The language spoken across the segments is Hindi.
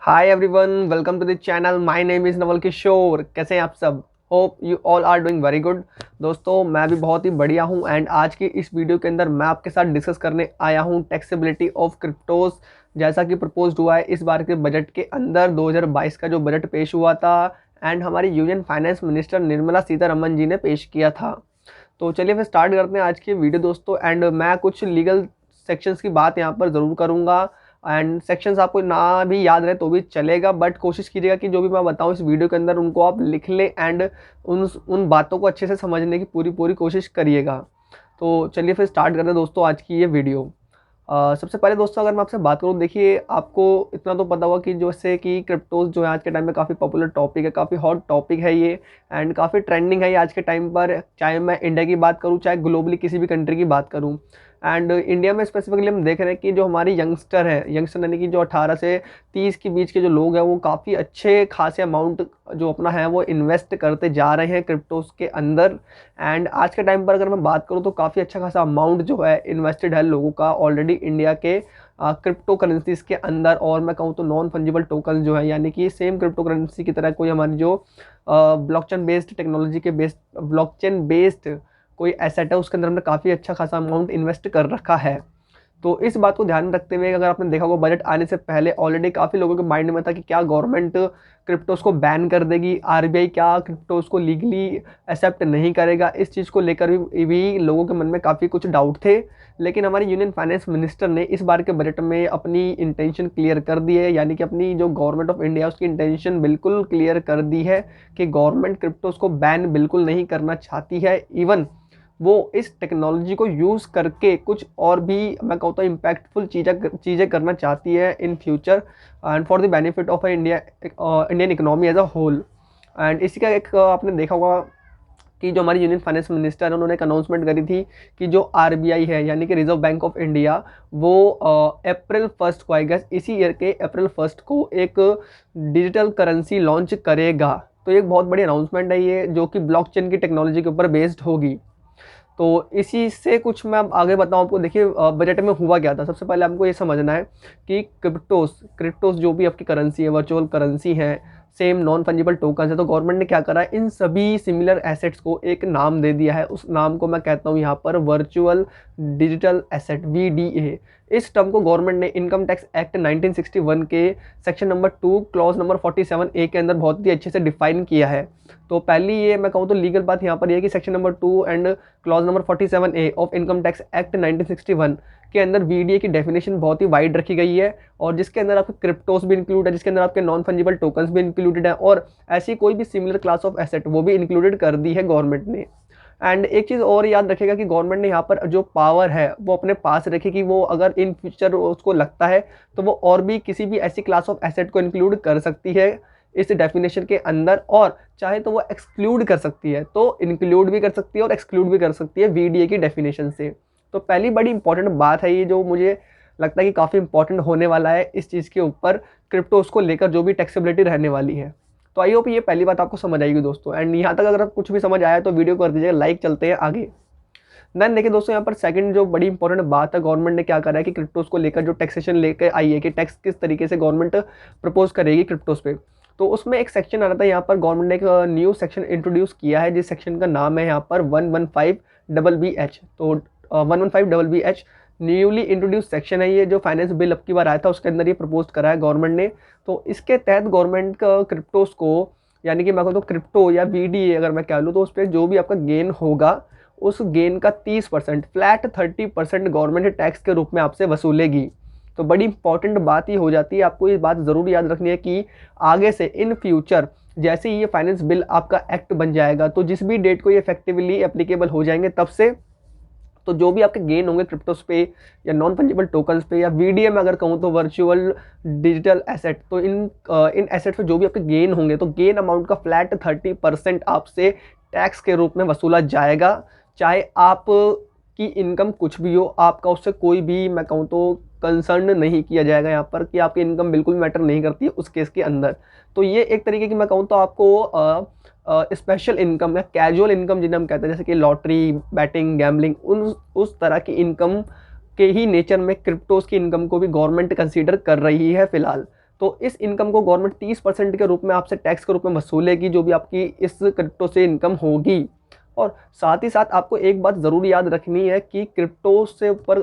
Hi everyone, welcome to the channel. My name is Naval Kishore. कैसे हैं आप सब? Hope you all are doing very good. दोस्तों, मैं भी बहुत ही बढ़िया हूं एंड आज की इस वीडियो के अंदर मैं आपके साथ डिस्कस करने आया हूं टैक्सेबिलिटी ऑफ क्रिप्टोज। जैसा कि प्रपोज्ड हुआ है इस बार के बजट के अंदर 2022 का जो बजट पेश हुआ था एंड हमारी union finance minister Nirmala Sitharaman ji ने पेश किया था। तो चलिए फिर स्टार्ट करते हैं आज की वीडियो दोस्तों। एंड मैं कुछ लीगल सेक्शंस की बात यहाँ पर ज़रूर करूँगा एंड सेक्शंस आपको ना भी याद रहे तो भी चलेगा, बट कोशिश कीजिएगा कि जो भी मैं बताऊँ इस वीडियो के अंदर उनको आप लिख लें एंड उन बातों को अच्छे से समझने की पूरी कोशिश करिएगा। तो चलिए फिर स्टार्ट करते हैं दोस्तों आज की ये वीडियो। सबसे पहले दोस्तों अगर मैं आपसे बात करूँ, देखिए आपको इतना तो पता होगा कि जैसे कि क्रिप्टोज जो है आज के टाइम में काफ़ी पॉपुलर टॉपिक है, काफ़ी हॉट टॉपिक है ये एंड काफ़ी ट्रेंडिंग है ये आज के टाइम पर, चाहे मैं इंडिया की बात करूँ चाहे ग्लोबली किसी भी कंट्री की बात करूँ। एंड इंडिया में स्पेसिफिकली हम देख रहे हैं कि जो हमारी यंगस्टर यानी कि जो 18 से 30 के बीच के जो लोग हैं वो काफ़ी अच्छे खासे अमाउंट जो अपना है वो इन्वेस्ट करते जा रहे हैं क्रिप्टोज के अंदर। एंड आज के टाइम पर अगर मैं बात करूँ तो काफ़ी अच्छा खासा अमाउंट जो है इन्वेस्टेड है लोगों का ऑलरेडी इंडिया के क्रिप्टो करेंसीज के अंदर। और मैं कहूँ तो नॉन फंजिबल टोकन जो है, यानी कि सेम क्रिप्टो करेंसी की तरह कोई हमारी जो ब्लॉकचेन बेस्ड टेक्नोलॉजी के बेस्ड ब्लॉकचेन बेस्ड कोई एसेट है उसके अंदर हमने काफ़ी अच्छा खासा अमाउंट इन्वेस्ट कर रखा है। तो इस बात को ध्यान में रखते हुए अगर आपने देखा होगा बजट आने से पहले ऑलरेडी काफ़ी लोगों के माइंड में था कि क्या गवर्नमेंट क्रिप्टोस को बैन कर देगी, आरबीआई क्या क्रिप्टोस को लीगली एक्सेप्ट नहीं करेगा। इस चीज़ को लेकर भी लोगों के मन में काफ़ी कुछ डाउट थे, लेकिन हमारी यूनियन फाइनेंस मिनिस्टर ने इस बार के बजट में अपनी इंटेंशन क्लियर कर दी है, यानी कि अपनी जो गवर्नमेंट ऑफ इंडिया उसकी इंटेंशन बिल्कुल क्लियर कर दी है कि गवर्नमेंट क्रिप्टोस को बैन बिल्कुल नहीं करना चाहती है। इवन वो इस टेक्नोलॉजी को यूज़ करके कुछ और भी मैं कहता हूँ इम्पैक्टफुल चीज़ें करना चाहती है in future and for the benefit of Indian economy as a whole. And इसी का एक आपने देखा होगा कि जो हमारी यूनियन फाइनेंस मिनिस्टर है उन्होंने एक अनाउंसमेंट करी थी कि जो आरबीआई है यानी कि रिजर्व बैंक ऑफ इंडिया वो अप्रैल 1 को, आई गेस इसी ईयर के अप्रैल 1 को एक डिजिटल करेंसी लॉन्च करेगा। तो एक बहुत बड़ी अनाउंसमेंट है ये, जो कि ब्लॉकचेन की टेक्नोलॉजी के ऊपर बेस्ड होगी। तो इसी से कुछ मैं अब आगे बताऊं आपको। देखिए बजट में हुआ क्या था, सबसे पहले हमको ये समझना है कि क्रिप्टोस जो भी आपकी करेंसी है, वर्चुअल करेंसी है, सेम नॉन फंजिबल टोकन है, तो गवर्नमेंट ने क्या करा है, इन सभी सिमिलर एसेट्स को एक नाम दे दिया है। उस नाम को मैं कहता हूँ यहाँ पर वर्चुअल डिजिटल एसेट, वीडीए। इस टर्म को गवर्नमेंट ने इनकम टैक्स एक्ट 1961 के सेक्शन नंबर 2 क्लॉज नंबर 47 ए के अंदर बहुत ही अच्छे से डिफाइन किया है। तो पहली ये मैं कहूँ तो लीगल बात यहाँ पर यह कि section number 2 and clause number 47 A of income tax act 1961 के अंदर वीडीए की डेफिनेशन बहुत ही वाइड रखी गई है, और जिसके अंदर आपके क्रिप्टोस भी इंक्लूड है, जिसके अंदर आपके नॉन फंजिबल टोकन्स भी इंक्लूडेड है, और ऐसी कोई भी सिमिलर क्लास ऑफ एसेट वो भी इंक्लूडेड कर दी है गवर्नमेंट ने। एंड एक चीज़ और याद रखेगा कि गवर्नमेंट ने यहाँ पर जो पावर है वो अपने पास रखी कि वो अगर इन फ्यूचर उसको लगता है तो वो और भी किसी भी ऐसी क्लास ऑफ एसेट को इंक्लूड कर सकती है इस डेफिनेशन के अंदर, और चाहे तो वो एक्सक्लूड कर सकती है, तो इंक्लूड भी कर सकती है और एक्सक्लूड भी कर सकती है वीडीए की डेफिनेशन से। तो पहली बड़ी इंपॉर्टेंट बात है ये, जो मुझे लगता है कि काफ़ी इंपॉर्टेंट होने वाला है इस चीज़ के ऊपर, क्रिप्टोस को लेकर जो भी टैक्सेबिलिटी रहने वाली है। तो आई होप ये पहली बात आपको समझ आएगी दोस्तों। एंड यहाँ तक अगर कुछ भी समझ आया तो वीडियो कर दीजिएगा लाइक। चलते हैं आगे। देन देखिए दोस्तों, यहाँ पर सेकंड जो बड़ी इंपॉर्टेंट बात है, गवर्नमेंट ने क्या करा है कि क्रिप्टोस को लेकर जो टैक्सेशन लेकर आई है कि टैक्स किस तरीके से गवर्नमेंट प्रपोज करेगी क्रिप्टोस पे। तो उसमें एक सेक्शन आ रहा था, यहाँ पर गवर्नमेंट ने एक न्यू सेक्शन इंट्रोड्यूस किया है, जिस सेक्शन का नाम है यहाँ पर 115BBH। तो 115BBH न्यूली इंट्रोड्यूस सेक्शन है ये, जो फाइनेंस बिल अब की बार आया था उसके अंदर ये प्रपोज करा है गवर्नमेंट ने। तो इसके तहत गवर्नमेंट का क्रिप्टोस को, यानी कि मैं कहूँ तो क्रिप्टो या वीडीए अगर मैं कह लूँ, तो उस पर जो भी आपका गेन होगा उस गेन का 30% फ्लैट 30% गवर्नमेंट टैक्स के रूप में आपसे वसूलेगी। तो बड़ी इंपॉर्टेंट बात ये हो जाती है, आपको ये बात ज़रूर याद रखनी है कि आगे से इन फ्यूचर जैसे ही ये फाइनेंस बिल आपका एक्ट बन जाएगा, तो जिस भी डेट को ये इफेक्टिवली एप्लीकेबल हो जाएंगे तब से, तो जो भी आपके गेन होंगे क्रिप्टोस पे या नॉन फंजिबल टोकन्स पे या वीडीए में अगर कहूँ तो वर्चुअल डिजिटल एसेट, तो इन एसेट पे जो भी आपके गेन होंगे तो गेन अमाउंट का फ्लैट 30% आपसे टैक्स के रूप में वसूला जाएगा। चाहे आप की इनकम कुछ भी हो, आपका उससे कोई भी मैं कहूँ तो कंसर्न नहीं किया जाएगा यहाँ पर, कि आपकी इनकम बिल्कुल मैटर नहीं करती है उस केस के अंदर। तो ये एक तरीके की मैं कहूँ तो आपको स्पेशल इनकम या कैजुअल इनकम जिन्हें हम कहते हैं, जैसे कि लॉटरी, बैटिंग, गैम्बलिंग, उस तरह की इनकम के ही नेचर में क्रिप्टोस की इनकम को भी गवर्नमेंट कंसीडर कर रही है फिलहाल। तो इस इनकम को गवर्नमेंट 30% के रूप में आपसे टैक्स के रूप में वसूलेगी, जो भी आपकी इस क्रिप्टो से इनकम होगी। और साथ ही साथ आपको एक बात ज़रूर याद रखनी है कि क्रिप्टोस के ऊपर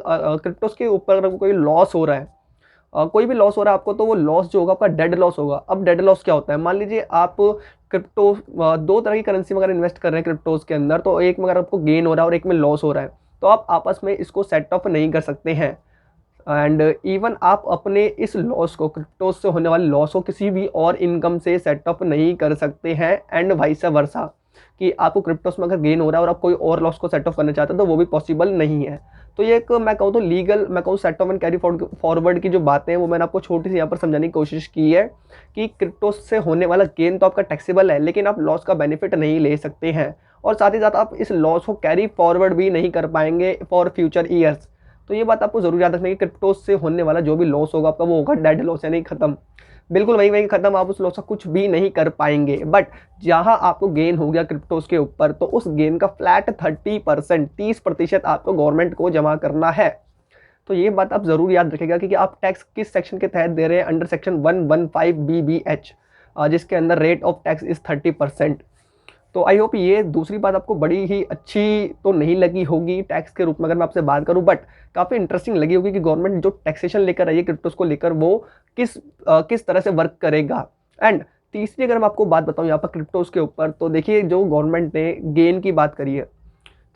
अगर कोई लॉस हो रहा है, कोई भी लॉस हो रहा है आपको, तो वो लॉस जो होगा आपका डेड लॉस होगा। अब डेड लॉस क्या होता है? मान लीजिए आप क्रिप्टो दो तरह की करेंसी में अगर इन्वेस्ट कर रहे हैं क्रिप्टोज के अंदर, तो एक में अगर आपको गेन हो रहा है और एक में लॉस हो रहा है, तो आप आपस में इसको सेट ऑफ नहीं कर सकते हैं। एंड इवन आप अपने इस लॉस को, क्रिप्टोज से होने वाले लॉस को, किसी भी और इनकम से सेट ऑफ नहीं कर सकते हैं। एंड वाइस वर्सा, कि आपको क्रिप्टोज में अगर गेन हो रहा है और आप कोई और लॉस को सेट ऑफ करना चाहते हैं, तो वो भी पॉसिबल नहीं है। तो ये एक मैं कहूँ तो लीगल, मैं कहूँ set of and carry forward की जो बातें हैं वो मैंने आपको छोटी सी यहाँ पर समझाने की कोशिश की है कि क्रिप्टोज से होने वाला गेन तो आपका टैक्सेबल है, लेकिन आप लॉस का बेनिफिट नहीं ले सकते हैं। और साथ ही साथ आप इस लॉस को कैरी फॉरवर्ड भी नहीं कर पाएंगे फॉर फ्यूचर ईयर्स। तो ये बात आपको जरूर याद रखना है कि क्रिप्टोज से होने वाला जो भी लॉस होगा आपका, वो होगा डेड लॉस, यानी खत्म, बिल्कुल वहीं वहीं खत्म। आप उस लॉस का कुछ भी नहीं कर पाएंगे। बट जहां आपको गेन हो गया क्रिप्टोज के ऊपर, तो उस गेन का फ्लैट 30% आपको गवर्नमेंट को जमा करना है। तो ये बात आप जरूर याद रखिएगा कि आप टैक्स किस सेक्शन के तहत दे रहे हैं, अंडर सेक्शन 115BBH, जिसके अंदर रेट ऑफ टैक्स इज 30%। तो आई होप ये दूसरी बात आपको बड़ी ही अच्छी तो नहीं लगी होगी टैक्स के रूप में, अगर मैं आपसे बात करूं, बट काफ़ी इंटरेस्टिंग लगी होगी कि गवर्नमेंट जो टैक्सेशन लेकर आई है क्रिप्टोस को लेकर, वो किस तरह से वर्क करेगा। एंड तीसरी अगर मैं आपको बात बताऊं यहाँ पर क्रिप्टोस के ऊपर, तो देखिए जो गवर्नमेंट ने गेन की बात करी है,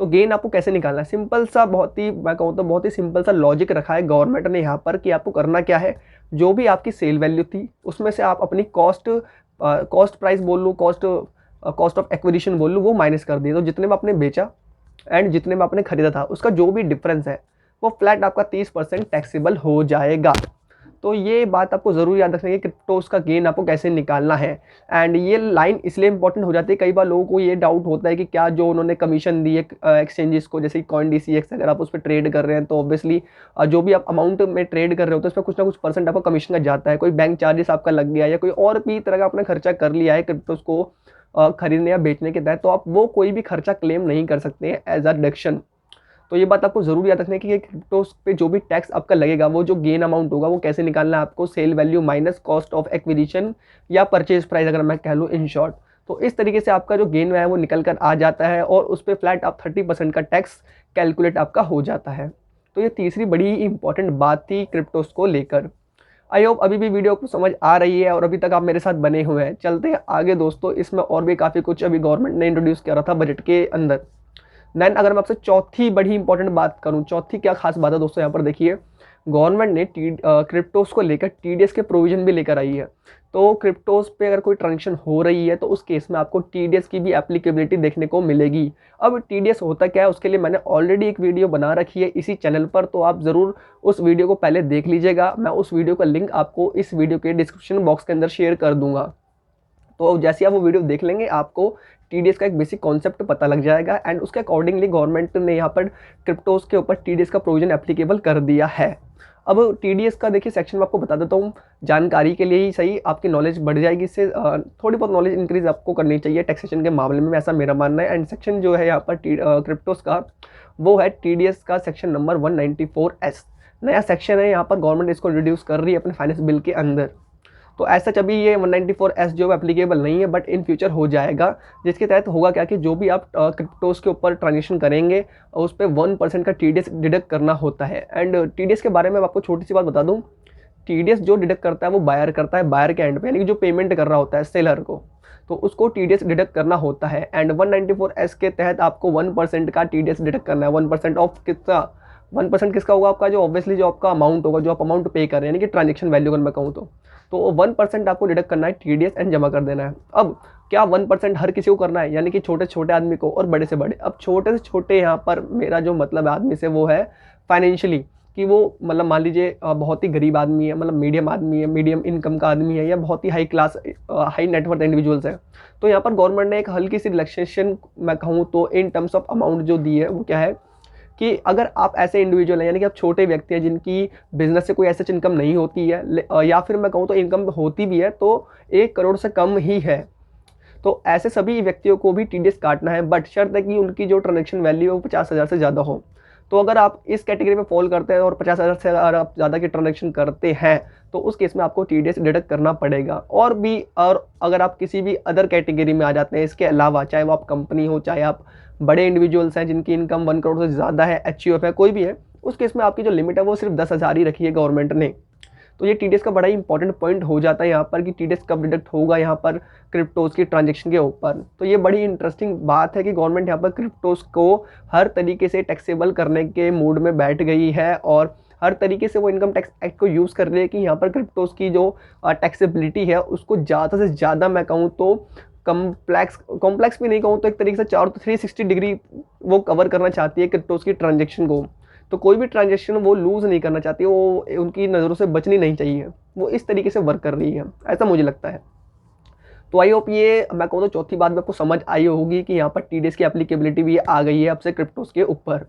तो गेन आपको कैसे निकालना है, सिंपल सा, बहुत ही मैं कहूँ तो बहुत ही सिंपल सा लॉजिक रखा है गवर्नमेंट ने यहाँ पर कि आपको करना क्या है। जो भी आपकी सेल वैल्यू थी उसमें से आप अपनी कॉस्ट प्राइस बोल लो, कॉस्ट ऑफ एक्विजिशन बोल लो, वो माइनस कर दिए। तो जितने में आपने बेचा एंड जितने में आपने खरीदा था, उसका जो भी डिफरेंस है वो फ्लैट आपका 30% टैक्सेबल हो जाएगा। तो ये बात आपको ज़रूर याद रखना है कि क्रिप्टोस का गेन आपको कैसे निकालना है। एंड ये लाइन इसलिए इंपॉर्टेंट हो जाती है, कई बार लोगों को ये डाउट होता है कि क्या जो उन्होंने कमीशन दी है एक्सचेंजेस को, जैसे CoinDCX, अगर आप उस पर ट्रेड कर रहे हैं, तो ऑब्वियसली जो भी आप अमाउंट में ट्रेड कर रहे हो, तो उस पर कुछ ना कुछ परसेंट आपका कमीशन का जाता है। कोई बैंक चार्जेस आपका लग गया या कोई और भी तरह का आपने खर्चा कर लिया है क्रिप्टोस को खरीदने या बेचने के तहत, तो आप वो कोई भी खर्चा क्लेम नहीं कर सकते हैं एज अ डिडक्शन। तो ये बात आपको जरूर याद रखना है कि क्रिप्टोस पे जो भी टैक्स आपका लगेगा, वो जो गेन अमाउंट होगा वो कैसे निकालना है आपको, sale value minus cost of acquisition या परचेज प्राइस, अगर मैं कह लूँ इन शॉर्ट। तो इस तरीके से आपका जो गेन है वो निकल कर आ जाता है और उस पर फ्लैट आप 30% का टैक्स कैलकुलेट आपका हो जाता है। तो ये तीसरी बड़ी इंपॉर्टेंट बात थी क्रिप्टोस को लेकर। आई होप अभी भी वीडियो को समझ आ रही है और अभी तक आप मेरे साथ बने हुए हैं। चलते हैं आगे दोस्तों, इसमें और भी काफ़ी कुछ अभी गवर्नमेंट ने इंट्रोड्यूस किया था बजट के अंदर। देन अगर मैं आपसे चौथी बड़ी इंपॉर्टेंट बात करूं, चौथी क्या खास बात है दोस्तों, यहाँ पर देखिए गवर्नमेंट ने क्रिप्टोस को लेकर TDS के प्रोविजन भी लेकर आई है। तो क्रिप्टोस पे अगर कोई ट्रांजेक्शन हो रही है, तो उस केस में आपको TDS की भी एप्लीकेबिलिटी देखने को मिलेगी। अब TDS होता क्या है, उसके लिए मैंने ऑलरेडी एक वीडियो बना रखी है इसी चैनल पर, तो आप ज़रूर उस वीडियो को पहले देख लीजिएगा। मैं उस वीडियो का लिंक आपको इस वीडियो के डिस्क्रिप्शन बॉक्स के अंदर शेयर कर दूंगा। तो जैसे आप वो वीडियो देख लेंगे, आपको TDS का एक बेसिक कॉन्सेप्ट पता लग जाएगा एंड उसके अकॉर्डिंगली गवर्नमेंट ने यहाँ पर क्रिप्टोस के ऊपर TDS का प्रोविजन एप्लीकेबल कर दिया है। अब TDS का देखिए सेक्शन में आपको बता देता हूँ, जानकारी के लिए ही सही, आपकी नॉलेज बढ़ जाएगी, इससे थोड़ी बहुत नॉलेज इंक्रीज आपको करनी चाहिए टैक्सेशन के मामले में, ऐसा मेरा मानना है। एंड सेक्शन जो है यहाँ पर क्रिप्टोस का, वो है TDS का सेक्शन नंबर 194S। नया सेक्शन है, यहाँ पर गवर्नमेंट इसको इंट्रोड्यूस कर रही है अपने फाइनेंस बिल के अंदर। तो ऐसा अभी ये 194S जो एप्लीकेबल नहीं है, बट इन फ्यूचर हो जाएगा, जिसके तहत होगा क्या कि जो भी आप क्रिप्टोस के ऊपर ट्रांजेक्शन करेंगे उस पर 1% का TDS डिडक्ट करना होता है। एंड TDS के बारे में आपको छोटी सी बात बता दूं, TDS जो डिडक्ट करता है वो बायर करता है, बायर के एंड पे, यानी कि जो पेमेंट कर रहा होता है सेलर को, तो उसको TDS डिडक्ट करना होता है। एंड 194S के तहत आपको 1% का TDS डिडक्ट करना है। 1% ऑफ कितना, 1% किसका होगा आपका, जो ऑब्वियसली जो आपका अमाउंट होगा, जो आप अमाउंट पे कर रहे हैं, यानी कि ट्रांजेक्शन वैल्यू अगर मैं कहूँ तो 1% आपको डिडक्ट करना है TDS एंड जमा कर देना है। अब क्या 1% हर किसी को करना है, यानी कि छोटे छोटे आदमी को और बड़े से बड़े। अब छोटे से छोटे यहाँ पर मेरा जो मतलब है आदमी से, वो है फाइनेंशियली, कि वो मतलब मान लीजिए बहुत ही गरीब आदमी है, मतलब मीडियम आदमी है, मीडियम इनकम का आदमी है, या बहुत ही high class high net worth individuals है। तो यहाँ पर गवर्नमेंट ने एक हल्की सी रिलैक्सेशन मैं कहूँ तो इन टर्म्स ऑफ अमाउंट जो दी है, वो क्या है कि अगर आप ऐसे इंडिविजुअल हैं, यानी कि आप छोटे व्यक्ति हैं जिनकी बिजनेस से कोई ऐसा इनकम नहीं होती है, या फिर मैं कहूँ तो इनकम होती भी है तो 1 करोड़ से कम ही है, तो ऐसे सभी व्यक्तियों को भी TDS काटना है। बट शर्त है कि उनकी जो ट्रांजेक्शन वैल्यू है वो 50,000 से ज़्यादा हो। तो अगर आप इस कैटेगरी में फॉल करते हैं और 50,000 से अगर आप ज़्यादा की ट्रांजेक्शन करते हैं तो उस केस में आपको TDS डिडक्ट करना पड़ेगा। और अगर आप किसी भी अदर कैटेगरी में आ जाते हैं इसके अलावा, चाहे वो आप कंपनी हो, चाहे आप बड़े इंडिविजुअल्स हैं जिनकी इनकम 1 करोड़ से ज़्यादा है, HUF है, कोई भी है, उस केस में आपकी जो लिमिट है वो सिर्फ 10,000 ही रखी है गवर्नमेंट ने। तो ये TDS का बड़ा ही इंपॉर्टेंट पॉइंट हो जाता है यहाँ पर कि TDS कब डिडक्ट होगा यहाँ पर क्रिप्टोज़ की ट्रांजेक्शन के ऊपर। तो ये बड़ी इंटरेस्टिंग बात है कि गवर्नमेंट यहाँ पर क्रिप्टोज़ को हर तरीके से टैक्सेबल करने के मूड में बैठ गई है और हर तरीके से वो इनकम टैक्स एक्ट को यूज़ कर रही है कि यहाँ पर क्रिप्टोज़ की जो टैक्सेबिलिटी है उसको ज़्यादा से ज़्यादा, मैं कहूँ तो कॉम्प्लेक्स भी नहीं कहूँ तो एक तरीके से 360 डिग्री वो कवर करना चाहती है क्रिप्टोज़ की ट्रांजेक्शन को। तो कोई भी ट्रांजेक्शन वो लूज़ नहीं करना चाहती, वो उनकी नज़रों से बचनी नहीं चाहिए, वो इस तरीके से वर्क कर रही है, ऐसा मुझे लगता है। तो आई होप ये मैं कहूँ तो चौथी बात में आपको समझ आई होगी कि यहाँ पर TDS की एप्लीकेबिलिटी भी आ गई है अब से क्रिप्टोज़ के ऊपर।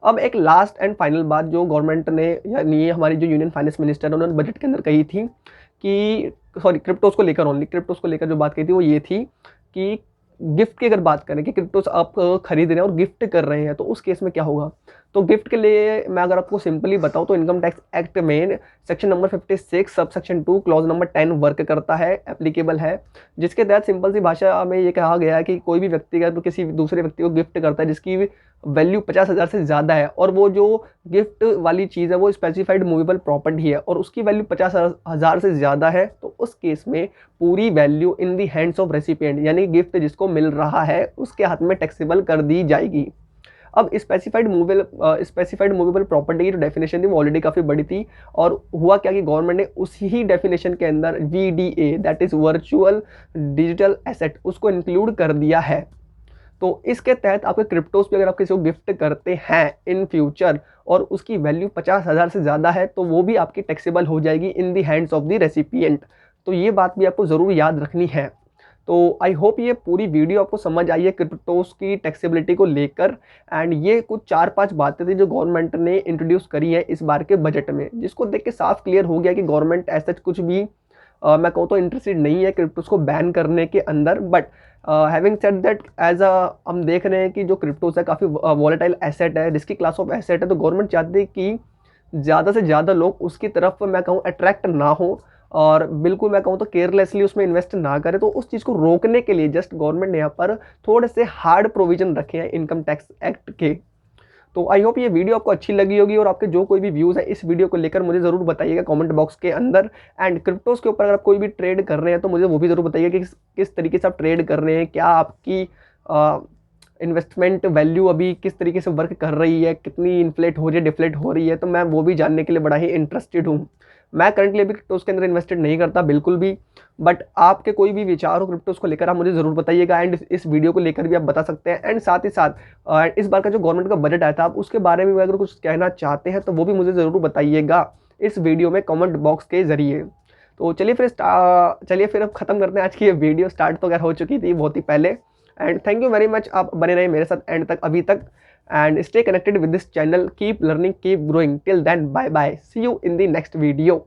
अब एक लास्ट एंड फाइनल बात जो गवर्नमेंट ने, यानी हमारी जो यूनियन फाइनेंस मिनिस्टर उन्होंने बजट के अंदर कही थी कि क्रिप्टोज़ को लेकर जो बात कही थी वो ये थी कि गिफ्ट की अगर बात करें कि क्रिप्टोस आप खरीद रहे हैं और गिफ्ट कर रहे हैं तो उस केस में क्या होगा। तो गिफ्ट के लिए मैं अगर आपको सिंपली बताऊं तो इनकम टैक्स एक्ट में section number 56 sub section 2 clause number 10 work करता है, एप्लीकेबल है, जिसके तहत सिंपल सी भाषा में ये कहा गया है कि कोई भी व्यक्ति अगर किसी दूसरे व्यक्ति को गिफ्ट करता है जिसकी वैल्यू 50,000 से ज़्यादा है और वो जो गिफ्ट वाली चीज़ है वो स्पेसिफाइड मूवेबल प्रॉपर्टी है और उसकी वैल्यू 50,000 से ज़्यादा है, तो उस केस में पूरी value in the hands of recipient यानी गिफ्ट जिसको मिल रहा है उसके हाथ में टैक्सेबल कर दी जाएगी। अब स्पेसिफाइड मूवेबल प्रॉपर्टी की जो डेफिनेशन थी वो ऑलरेडी काफ़ी बड़ी थी और हुआ क्या कि गवर्नमेंट ने उसी ही डेफिनेशन के अंदर VDA that is virtual digital asset उसको इंक्लूड कर दिया है। तो इसके तहत आपके क्रिप्टोज पे अगर आप किसी को गिफ्ट करते हैं इन फ्यूचर और उसकी वैल्यू 50,000 से ज़्यादा है तो वो भी आपकी टैक्सेबल हो जाएगी in the hands of the recipient. तो ये बात भी आपको ज़रूर याद रखनी है। तो आई होप ये पूरी वीडियो आपको समझ आई है क्रिप्टोज की टैक्सेबिलिटी को लेकर, एंड ये कुछ 4-5 बातें थी जो गवर्नमेंट ने इंट्रोड्यूस करी है इस बार के बजट में, जिसको देख के साफ क्लियर हो गया कि गवर्नमेंट ऐसा कुछ भी मैं कहूँ तो इंटरेस्टेड नहीं है क्रिप्टोज को बैन करने के अंदर। बट हैविंग सेड दैट हम देख रहे हैं कि जो क्रिप्टोज है काफ़ी वॉलेटाइल एसेट है, रिस्की क्लास ऑफ एसेट है, तो गवर्नमेंट चाहती है कि ज़्यादा से ज़्यादा लोग उसकी तरफ मैं कहूँ अट्रैक्ट ना हो और बिल्कुल मैं कहूँ तो केयरलेसली उसमें इन्वेस्ट ना करें। तो उस चीज़ को रोकने के लिए जस्ट गवर्नमेंट ने यहाँ पर थोड़े से हार्ड प्रोविजन रखे हैं इनकम टैक्स एक्ट के। तो आई होप ये वीडियो आपको अच्छी लगी होगी और आपके जो कोई भी व्यूज़ है इस वीडियो को लेकर मुझे ज़रूर बताइएगा कमेंट बॉक्स के अंदर। एंड क्रिप्टोज़ के ऊपर अगर आप कोई भी ट्रेड कर रहे हैं तो मुझे वो भी ज़रूर बताइएगा कि किस तरीके से आप ट्रेड कर रहे हैं, क्या आपकी इन्वेस्टमेंट वैल्यू अभी किस तरीके से वर्क कर रही है, कितनी इन्फ्लेट हो रही है, डिफ्लेट हो रही है। तो मैं वो भी जानने के लिए बड़ा ही इंटरेस्टेड हूँ। मैं करंटली अभी क्रिप्टोज़ के अंदर इन्वेस्टेड नहीं करता बिल्कुल भी, बट आपके कोई भी विचार हो क्रिप्टोज़ को लेकर आप मुझे ज़रूर बताइएगा एंड इस वीडियो को लेकर भी आप बता सकते हैं। एंड साथ ही साथ इस बार का जो गवर्नमेंट का बजट आया था आप उसके बारे में अगर कुछ कहना चाहते हैं तो वो भी मुझे ज़रूर बताइएगा इस वीडियो में कमेंट बॉक्स के ज़रिए। तो चलिए फिर अब ख़त्म करते हैं आज की ये वीडियो। स्टार्ट तो अगर हो चुकी थी बहुत ही पहले। And thank you very much, आप बने रहे मेरे साथ एंड तक अभी तक and stay connected with this channel. Keep learning, keep growing. Till then, bye bye. See you in the next video.